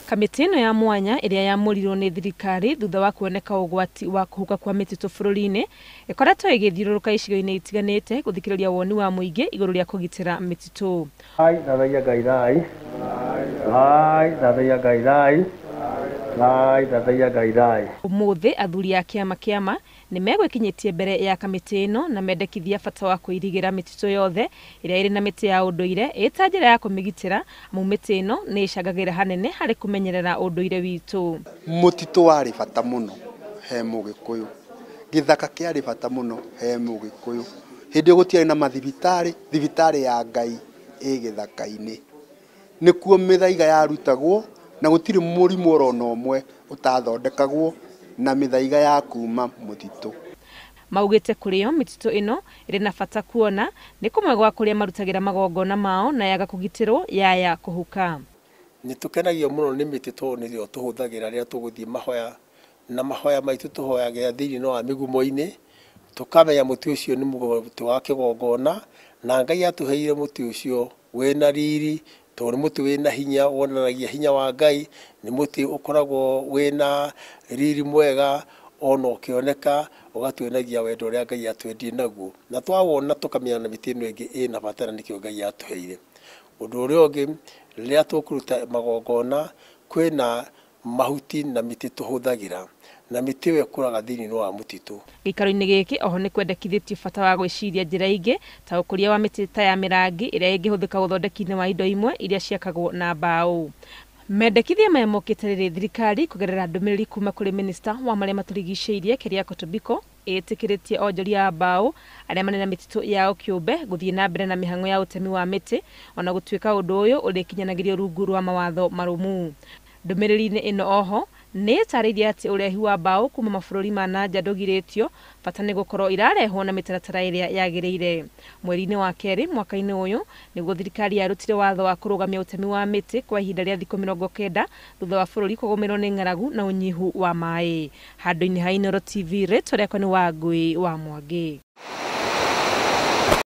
Kamiti ino ya mwanya iria yamurirwo ni thirikari thutha wa kuoneka ugwati wa kuhuka kwa mititu bururi-ini ikoretwo igithiururuka icigo-ini itiganite guthikiriria woni wa muingi iguru ria kugitira mititu. Thathaia Ngai thai. Umuthi athuri a kiama ni megwikinyitie mbere ya kamiti ino na mendekithia bata wa kuirigira mititu yothe iria iri na miti ya unduire ita njira ya kumigitira amu miti ino ni icagagira hanene hari kumenyerera unduire witu. Mutitu wari bata muno he mugikuyu, githaka kiari bata muno he mugikuyu. Hindi gutiari na thibitari ya Ngai ĩ githaka-ini, nikuo mithaiga yarutagwo na gutiri murimu orona umwe utathondekagwo na mithaiga ya kuma mutitu. Maugite kurio mititu ino iri na bata kuona ni kumwe gwa kuria marutagira magongona mao na yaga kugitirwo yaya kuhuka. Nitukenagio muno ni mititu nirio tuhuthagira ria tuguthii mahoya na mahoya maitu tuhoyagira thiini wa migumo-ini, tukamenya muti ucio ni muti wa kigongona na Ngai atuheire muti ucio wina riri, tondu muti wina hinya wonanagia hinya wa Ngai, ni muti ukoragwo wina riri mwega ona ukioneka ugatuenagia wendo uria Ngai atwendie naguo, na twawona tukamenya na miti ino ingi ina bata na nikio Ngai atuheire. Undu uria ungi riria tukuruta magongona kwina mahuti na miti tuhuthagira na miti we kuraga thiini wa mutitu. Gikaro-ini giki oho ni kwendekithitio bata wa gwiciria njira ingi ta ukuria wa miti ta ya mirangi iria ingihuthika guthondeki-ini wa indo imwe iria ciakagwo na mbau. Mendekithia maya mokite riri thirikari kugerera ndumiriri kuma kuri minista wa maria maturigiceirie Kiria Kotobiko itikiritie onjoria ya mbau aria manena mititu yao kiumbe guthii na mbere na mihango ya utemi wa miti ona gutuika undu uyu urikinyanagirio rungu rwa mawatho marumu. Ndumiriri-ini ino oho ni tariria ati urehi wa mbau kuma mabururi ma nanja ndugiritio bata ni gukorwo irarehwo na mitaratara iria yagiriire. Mweri-ini wa keri mwaka-ini uyu niguo thirikari yarutire watho wa kurugamia utemi wa miti kwa ihinda ria thiku 90 thutha wa bururi kugumirwo ni ng'aragu na unyihu wa mai. Handu-ini ha Inooro TV ritwa riakwa ni Wangui wa Mwangi.